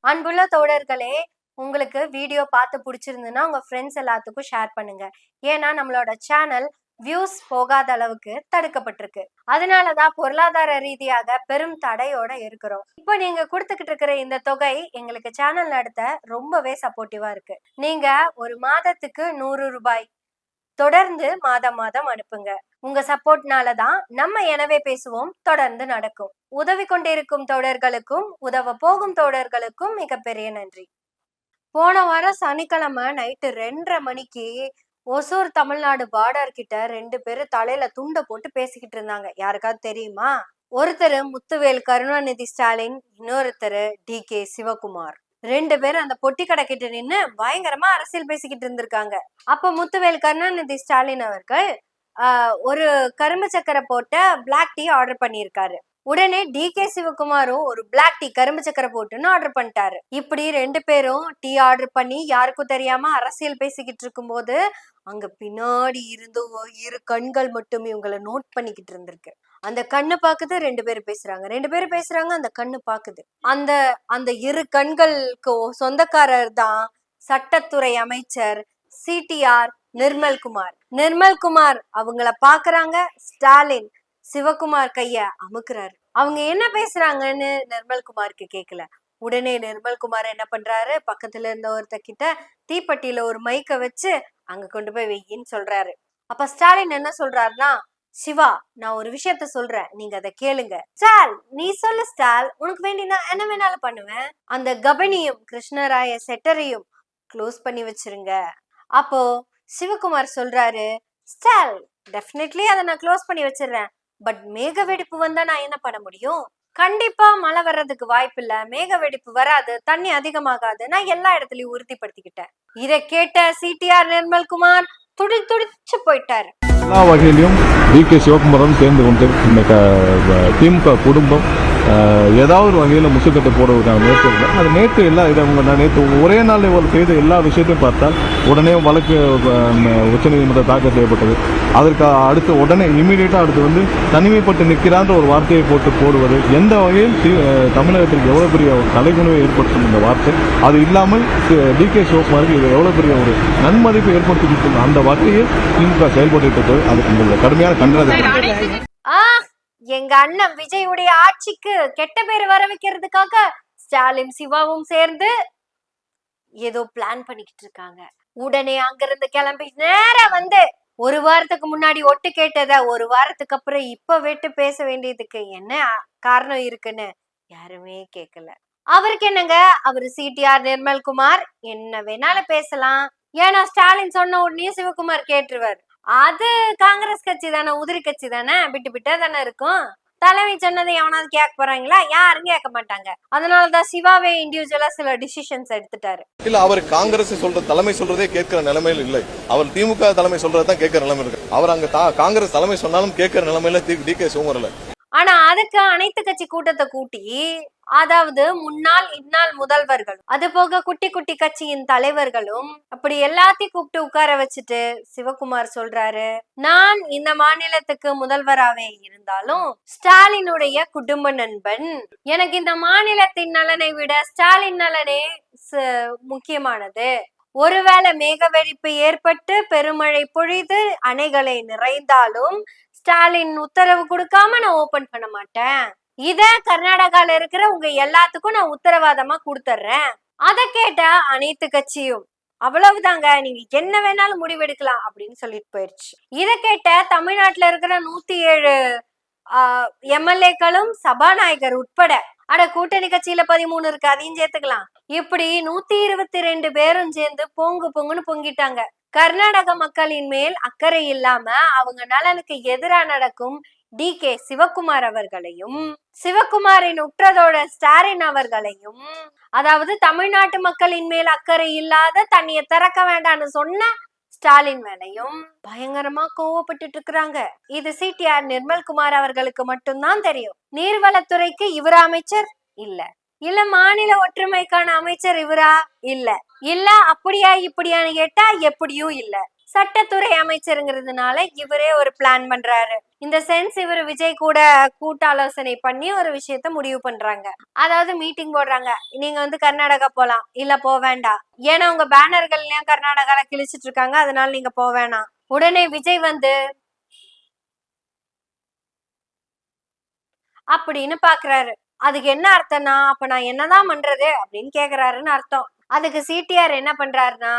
அன்புள்ள தோழர்களே, உங்களுக்கு வீடியோ பார்த்து பிடிச்சிருந்துன்னா உங்க ஃப்ரெண்ட்ஸ் எல்லாத்துக்கும் ஷேர் பண்ணுங்க. ஏன்னா நம்மளோட சேனல் வியூஸ் போகாத அளவுக்கு தடுக்கப்பட்டிருக்கு. அதனாலதான் பொருளாதார ரீதியாக பெரும் தடையோட இருக்கிறோம். இப்போ நீங்க கொடுத்துக்கிட்டு இருக்கிற இந்த தொகை எங்களுக்கு சேனல் நடத்த ரொம்பவே சப்போர்ட்டிவா இருக்கு. நீங்க ஒரு மாதத்துக்கு 100 ரூபாய் தொடர்ந்து மாதம் மாதம் அனுப்புங்க. உங்க சப்போர்ட்னால தான் நம்ம எனவே பேசுவோம் தொடர்ந்து நடக்கும். உதவி கொண்டிருக்கும் தோழர்களுக்கும் உதவ போகும் தோழர்களுக்கும் மிகப்பெரிய நன்றி. போன வாரம் சனிக்கிழமை நைட்டு 2:30 மணிக்கு ஒசூர் தமிழ்நாடு பார்டர் கிட்ட 2 பேரும் தலையில துண்டை போட்டு பேசிக்கிட்டு இருந்தாங்க. யாருக்காவது தெரியுமா? ஒருத்தர் முத்துவேல் கருணாநிதி ஸ்டாலின், இன்னொருத்தர் DK சிவகுமார். 2 பேரும் அந்த பொட்டி கடை கிட்ட நின்று பயங்கரமா அரசியல் பேசிக்கிட்டு இருந்திருக்காங்க. அப்ப முத்துவேல் கருணாநிதி ஸ்டாலின் அவர்கள் ஒரு கரும்பு சக்கரை போட்ட பிளாக் டீ ஆர்டர் பண்ணியிருக்காரு. உடனே DK சிவகுமாரும் ஒரு பிளாக் டீ கரும்பு சக்கரை போட்டுன்னு ஆர்டர் பண்ணிட்டாரு. இப்படி 2 பேரும் டீ ஆர்டர் பண்ணி யாருக்கும் தெரியாம அரசியல் பேசிக்கிட்டு இருக்கும் போது அங்க பின்னாடி இருந்து 2 கண்கள் மட்டும் இவங்களை நோட் பண்ணிக்கிட்டு இருந்திருக்கு. அந்த கண்ணு பாக்குது, 2 பேரும் பேசுறாங்க, 2 பேரும் பேசுறாங்க, அந்த கண்ணு பாக்குது. அந்த அந்த 2 கண்களுக்கு சொந்தக்காரர் தான் சட்டத்துறை அமைச்சர் CTR நிர்மல்குமார். நிர்மல்குமார் அவங்கள பாக்குறாங்க. ஸ்டாலின் சிவகுமார் கைய அமுக்குறாரு. அவங்க என்ன பேசுறாங்கன்னு நிர்மல்குமாருக்கு கேட்கல. உடனே நிர்மல்குமார் என்ன பண்றாரு, பக்கத்துல இருந்த ஒருத்த கிட்ட தீப்பெட்டியில ஒரு மைக்க வச்சு அங்க கொண்டு போய் வெயின்னு சொல்றாரு. அப்ப ஸ்டாலின் என்ன சொல்றாருன்னா, சிவா, நான் ஒரு விஷயத்த சொல்றேன், நீங்க அதை கேளுங்க. ஸ்டால், நீ சொல்லு ஸ்டால், உனக்கு வேண்டி நான் என்ன வேணாலும் பண்ணுவேன். அந்த கபனியும் கிருஷ்ணராய செட்டரையும் க்ளோஸ் பண்ணி வச்சிருங்க. அப்போ சிவகுமார் சொல்றாரு, ஸ்டால், டெஃபினெட்லி அதை நான் க்ளோஸ் பண்ணி வச்சிடுறேன். பட் மேக வெடிப்பு வந்தா நான் என்ன பண்ண முடியும்? கண்டிப்பா மழை வர்றதுக்கு வாய்ப்பு இல்ல, மேக வெடிப்பு வராது, தண்ணி அதிகமாகாது, நான் எல்லா இடத்துலயும் உறுதிப்படுத்திக்கிட்டேன். இதை கேட்ட CTR நிர்மல்குமார் துடிச்சு போயிட்டாரு. எல்லா வகையிலும் DK சிவகுமாரும் சேர்ந்து கொண்டு இந்த திமுக குடும்பம் ஏதாவது ஒரு வகையில் முசுக்கட்டை போடுவதற்கான முயற்சி இல்லை. அது நேற்று எல்லாம் இதை நான் நேற்று ஒரே நாள் இவர் செய்த எல்லா விஷயத்தையும் பார்த்தால் உடனே வழக்கு உச்சநீதிமன்ற தாக்கல் செய்யப்பட்டது. அதற்கு அடுத்து உடனே இமீடியட்டாக அடுத்து தனிமைப்பட்டு நிற்கிறான்ற ஒரு வார்த்தையை போடுவது எந்த வகையில் தமிழகத்திற்கு எவ்வளோ பெரிய ஒரு தலைகுணிவை ஏற்படுத்தும் இந்த வார்த்தை. அது இல்லாமல் DK சிவகுமாருக்கு இது எவ்வளோ பெரிய ஒரு நன்மதிப்பு ஏற்படுத்தி அந்த வகையில் திமுக செயல்பட்டு அதுக்கு உங்களுடைய கடுமையான கண்டனத்தை. எங்க அண்ணன் விஜயுடைய ஆட்சிக்கு கெட்ட பேர் வர வைக்கிறதுக்காக ஸ்டாலின் சிவாவும் சேர்ந்து ஏதோ பிளான் பண்ணிக்கிட்டு இருக்காங்க. உடனே அங்கிருந்து கிளம்பி நேரா ஒரு வாரத்துக்கு முன்னாடி ஒட்டு கேட்டத ஒரு வாரத்துக்கு அப்புறம் இப்ப வெட்டு பேச வேண்டியதுக்கு என்ன காரணம் இருக்குன்னு யாருமே கேட்கல. அவருக்கு என்னங்க, அவரு CTR நிர்மல்குமார் என்ன வேணாலும் பேசலாம். ஏன்னா ஸ்டாலின் சொன்ன உடனே சிவகுமார் கேட்டுருவாரு. அது காங்கிரஸ் கட்சி தானே, உதிரி கட்சி தானே, விட்டு தானே இருக்கும். தலைமை சொன்னதை எவனாவது கேட்க போறாங்களா? யாரும் கேட்க மாட்டாங்க. அதனாலதான் சிவாவே இண்டிவிஜுவலா சில டிசிஷன்ஸ் எடுத்துட்டாரு. இல்ல, அவர் காங்கிரஸ் தலைமை சொல்றதே கேட்கிற நிலைமையில் இல்லை. அவர் திமுக தலைமை சொல்றதான் கேட்கிற நிலைமை இருக்கு. அவர் அங்க காங்கிரஸ் தலைமை சொன்னாலும் கேட்கிற நிலைமையில DK சிவகுமார் இல்ல. ஆனா அதுக்கு அனைத்து கட்சி கூட்டத்தை கூட்டி, அதாவது முன்னாள் இந்நாள் முதல்வர்கள், அது போக குட்டி குட்டி கட்சியின் தலைவர்களும் அப்படி எல்லாத்தையும் கூப்பிட்டு உட்கார வச்சுட்டு சிவகுமார் சொல்றாரு, நான் இந்த மாநிலத்துக்கு முதல்வராவே இருந்தாலும் ஸ்டாலினுடைய குடும்ப நண்பன். எனக்கு இந்த மாநிலத்தின் நலனை விட ஸ்டாலின் நலனே முக்கியமானது. ஒருவேளை மேக வெடிப்பு ஏற்பட்டு பெருமழை பொழிது அணைகளை நிறைந்தாலும் ஸ்டாலின் உத்தரவு கொடுக்காம நான் ஓபன் பண்ண மாட்டேன். இத கர்நாடகால இருக்கிற உங்க எல்லாத்துக்கும் நான் உத்தரவாதமா கொடுத்துறேன். அதை கேட்ட அனைத்து கட்சியும் அவ்வளவுதாங்க, நீங்க என்ன வேணாலும் முடிவெடுக்கலாம் அப்படின்னு சொல்லிட்டு போயிடுச்சு. இதை கேட்ட தமிழ்நாட்டுல இருக்கிற 107 MLA-க்களும் சபாநாயகர் உட்பட, கூட்டணி கட்சியில 13 இருக்கு, அதையும் சேர்த்துக்கலாம். இப்படி 122 பேரும் சேர்ந்து பொங்குன்னு பொங்கிட்டாங்க. கர்நாடக மக்களின் மேல் அக்கறை இல்லாம அவங்க நலனுக்கு எதிரா நடக்கும் DK சிவகுமார் அவர்களையும், சிவகுமாரின் உற்றதோட ஸ்டாலின் அவர்களையும், அதாவது தமிழ்நாட்டு மக்களின் மேல் அக்கறை இல்லாத தண்ணிய திறக்க வேண்டாம்னு சொன்ன ஸ்டாலின் மேலையும் பயங்கரமா கோவப்பட்டு இருக்கிறாங்க. இது CTR நிர்மல்குமார் அவர்களுக்கு மட்டும்தான் தெரியும். நீர்வளத்துறைக்கு இவரா அமைச்சர் இல்ல மாநில ஒற்றுமைக்கான அமைச்சர் இவரா இல்ல அப்படியா இப்படியான்னு கேட்டா எப்படியும் இல்ல. சட்டத்துறை அமைச்சருங்கிறதுனால இவரே ஒரு பிளான் பண்றாரு. இந்த சென்ஸ் இவர் விஜய் கூட கூட்டாலோசனை பண்ணி ஒரு விஷயத்த முடிவு பண்றாங்க. அதாவது மீட்டிங் போடுறாங்க. நீங்க வந்து கர்நாடகா போலாம், இல்ல போக வேண்டாம். ஏன்னா உங்க பேனர்கள்லயும் கர்நாடகால கிழிச்சிட்டு இருக்காங்க, அதனால நீங்க போக வேணாம். உடனே விஜய் வந்து அப்படின்னு பாக்குறாரு. அதுக்கு என்ன அர்த்தம்னா, அப்ப நான் என்னதான் பண்றது அப்படின்னு கேக்குறாருன்னு அர்த்தம். அதுக்கு சிடிஆர் என்ன பண்றாருன்னா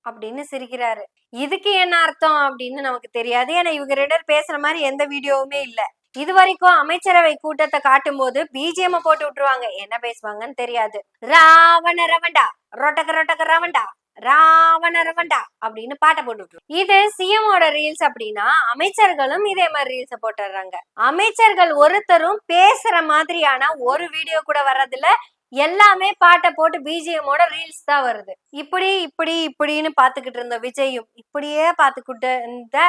அப்படின்னு சிரிக்கிறாரு. இதுக்கு என்ன அர்த்தம் அப்படின்னு நமக்கு தெரியாது. ஏன்னா இவங்க 2 பேரும் பேசுற மாதிரி எந்த வீடியோவுமே இல்ல. இது வரைக்கும் அமைச்சரவை கூட்டத்தை காட்டும் போது பிஜிஎம் போட்டு விட்டுருவாங்க. என்ன பேசுவாங்கன்னு தெரியாது. ராவண ரவண்டா, ரொட்டக்க ரொட்டக்க ரவண்டா, ராவண ரவண்டா அப்படின்னு பாட்டை போட்டு விட்டுருவோம். இது சிஎமோட ரீல்ஸ் அப்படின்னா அமைச்சர்களும் இதே மாதிரி ரீல்ஸ் போட்டுறாங்க. அமைச்சர்கள் ஒருத்தரும் பேசுற மாதிரியான ஒரு வீடியோ கூட வர்றதில்ல. எல்லாமே பாட்டை போட்டு பிஜிஎமோட ரீல்ஸ் தான் வருது. இப்படின்னு பாத்துக்கிட்டு இருந்த விஜயும் இப்படியே பாத்துக்கிட்டு இருந்த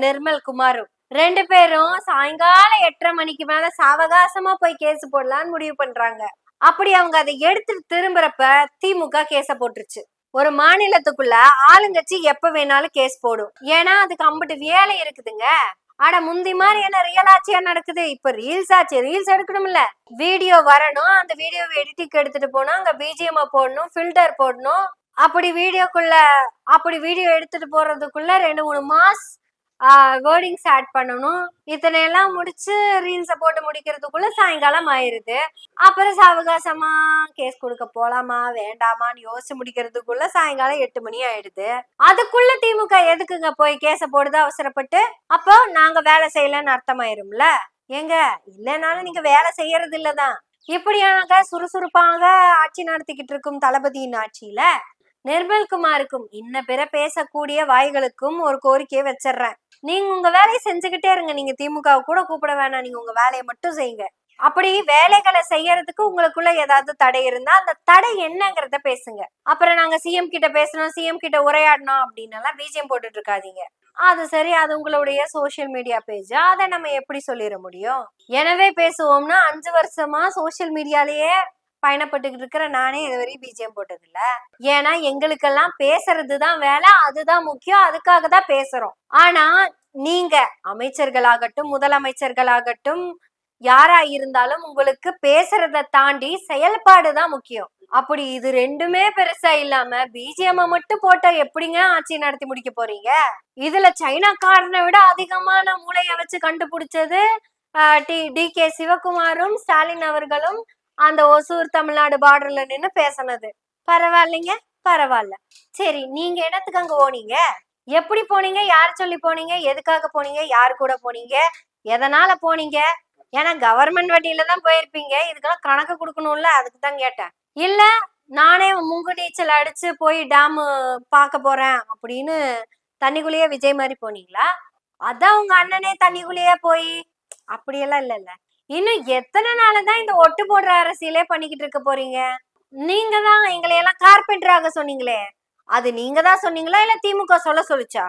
நிர்மல் குமாரும் 2 பேரும் சாயங்காலம் 8:30 மணிக்கு மேல சாவகாசமா போய் கேஸ் போடலான்னு முடிவு பண்றாங்க. அப்படி அவங்க அதை எடுத்துட்டு திரும்புறப்ப திமுக கேஸ போட்டுருச்சு. ஒரு மாநிலத்துக்குள்ள ஆளுங்கட்சி எப்ப வேணாலும் கேஸ் போடும். ஏன்னா அதுக்கு அம்பிட்டு வேலை இருக்குதுங்க. ஆனா முந்தி மாதிரி என்ன ரியல் ஆட்சியா நடக்குது? இப்ப ரீல்ஸ் ஆச்சு. ரீல்ஸ் எடுக்கணும்ல, வீடியோ வரணும், அந்த வீடியோவை எடிட்டிங் எடுத்துட்டு போனா அங்க பிஜிஎம் போடணும், ஃபில்டர் போடணும். அப்படி வீடியோ எடுத்துட்டு போறதுக்குள்ள 2-3 மாஸ் வேர்டிங்ஸ் ஆட் பண்ணணும். இத்தனை எல்லாம் முடிச்சு ரீல்ஸ போட்டு முடிக்கிறதுக்குள்ள சாயங்காலம் ஆயிருது. அப்புறம் சாவகாசமா கேஸ் கொடுக்க போலாமா வேண்டாமான்னு யோசிச்சு முடிக்கிறதுக்குள்ள சாயங்காலம் 8 மணி ஆயிடுது. அதுக்குள்ள திமுக எதுக்குங்க போய் கேஸ போடுது அவசரப்பட்டு? அப்போ நாங்க வேலை செய்யலன்னு அர்த்தமாயிரும்ல. ஏங்க, இல்லைனாலும் நீங்க வேலை செய்யறது இல்லதான். இப்படியாக சுறுசுறுப்பாக ஆட்சி நடத்திக்கிட்டு இருக்கும் தளபதியின் ஆட்சியில நிர்மல்குமாருக்கும் இன்ன பிற பேசக்கூடிய வாய்களுக்கும் ஒரு கோரிக்கையை வச்சிடுறேன். நீங்க உங்க வேலையை செஞ்சுக்கிட்டே இருங்க. நீங்க திமுக கூட கூப்பிட வேணாம், நீங்க உங்க வேலையை மட்டும் செய்யுங்க. அப்படி வேலைகளை செய்யறதுக்கு உங்களுக்குள்ள ஏதாவது தடை இருந்தா அந்த தடை என்னங்கிறத பேசுங்க. அப்புறம் நாங்க சிஎம் கிட்ட பேசணும், சிஎம் கிட்ட உரையாடணும் அப்படின்னு எல்லாம் பிஜிஎம் போட்டுட்டு இருக்காதீங்க. அது சரி, அது உங்களுடைய சோசியல் மீடியா பேஜ், அதை நம்ம எப்படி சொல்லிட முடியும்? எனவே பேசுவோம்னா 5 வருஷமா சோசியல் மீடியாலேயே பயணப்பட்டுக்கிட்டு இருக்கிற நானே இதுவரையும் பிஜிஎம் போட்டது இல்ல. ஏன்னா எங்களுக்கெல்லாம் பேசுறதுதான் வேலை, அதுதான் முக்கியம், அதுக்காக தான் பேசுறோம். ஆனா நீங்க அமைச்சர்களாகட்டும் முதலமைச்சர்களாகட்டும் யாரா இருந்தாலும் உங்களுக்கு பேசுறத தாண்டி செயல்பாடுதான் முக்கியம். அப்படி இது 2மே பெருசா இல்லாம பிஜிஎம் மட்டும் போட்ட எப்படிங்க ஆட்சி நடத்தி முடிக்க போறீங்க? இதுல சைனாக்காரனை விட அதிகமான மூளைய வச்சு கண்டுபிடிச்சது டி.கே. சிவகுமாரும் ஸ்டாலின் அவர்களும் அந்த ஒசூர் தமிழ்நாடு பார்டர்ல நின்னு பேசினது. பரவாயில்லைங்க, பரவாயில்ல. சரி, நீங்க இடத்துக்கு அங்க போனீங்க, எப்படி போனீங்க, யார் சொல்லி போனீங்க, எதுக்காக போனீங்க, யாரு கூட போனீங்க, எதனால போனீங்க? ஏன்னா கவர்மெண்ட் வண்டியில தான் போயிருப்பீங்க. இதுக்கெல்லாம் கணக்கு கொடுக்கணும்ல, அதுக்கு தான் கேட்டேன். இல்ல நானே முங்கு நீச்சல் அடிச்சு போய் டேம் பார்க்க போறேன் அப்படின்னு தண்ணிக்குள்ளேயே விஜய் மாதிரி போனீங்களா? அதான் உங்க அண்ணனே தண்ணிக்குள்ளேயே போய் அப்படியெல்லாம் இல்ல. இன்னும் எத்தனை நாளதான் இந்த ஒட்டு போடுற அரசியலே பண்ணிக்கிட்டு இருக்க போறீங்க? நீங்க தான் எங்களை எல்லாம் கார்பெண்டராக சொன்னீங்களே, அது நீங்க தான் சொன்னீங்களா இல்ல திமுக சொல்லுச்சா?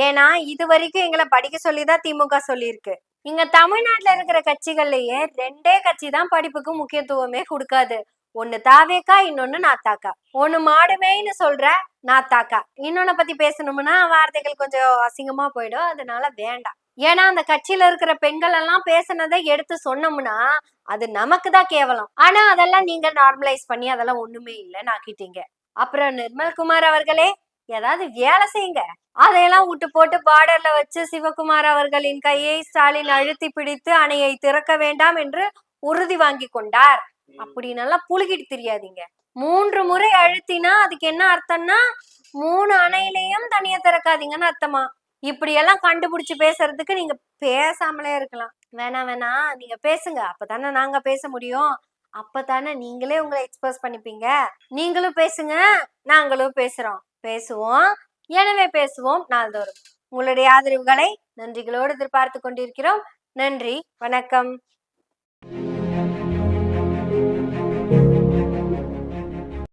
ஏன்னா இது வரைக்கும் எங்களை படிக்க சொல்லிதான் திமுக சொல்லியிருக்கு. இங்க தமிழ்நாட்டுல இருக்கிற கட்சிகள்லயே 2 கட்சி தான் படிப்புக்கு முக்கியத்துவமே கொடுக்காது. ஒண்ணு தாவேக்கா, இன்னொன்னு நாத்தாக்கா. ஒண்ணு மாடுமேன்னு சொல்ற நாத்தாக்கா. இன்னொன்னு பத்தி பேசணும்னா வார்த்தைகள் கொஞ்சம் அசிங்கமா போயிடும், அதனால வேண்டாம். ஏன்னா அந்த கட்சியில இருக்கிற பெண்கள் எல்லாம் பேசுனதை எடுத்து சொன்னோம்னா அது நமக்கு தான் கேவலம். ஆனா அதெல்லாம் நீங்க நார்மலைஸ் பண்ணி அதெல்லாம் ஒண்ணுமே இல்லைன்னு ஆக்கிட்டீங்க. அப்புறம் நிர்மல்குமார் அவர்களே, ஏதாவது வேலை செய்யுங்க. அதையெல்லாம் விட்டு போட்டு பார்டர்ல வச்சு சிவகுமார் அவர்களின் கையை ஸ்டாலின் அழுத்தி பிடித்து அணையை திறக்க வேண்டாம் என்று உறுதி வாங்கி கொண்டார். அப்படி நல்லா புழுகிட்டு தெரியாதீங்க. 3 முறை அழுத்தினா அதுக்கு என்ன அர்த்தம்னா 3 அணையிலையும் தனியா திறக்காதீங்கன்னு அர்த்தமா? இப்படி எல்லாம் கண்டுபிடிச்சு பேசுறதுக்கு நீங்க பேசாமலே இருக்கலாம். வேணா நீங்க பேசுங்க, அப்பதானே நாங்க பேச முடியும். அப்பதானே நீங்களே உங்களை எக்ஸ்பிரஸ் பண்ணிப்பீங்க. நீங்களும் பேசுங்க, நாங்களும் பேசுவோம். எனவே பேசுவோம் நாள்தோறும். உங்களுடைய ஆதரவுகளை நன்றிகளோடு எதிர்பார்த்து கொண்டிருக்கிறோம். நன்றி, வணக்கம்.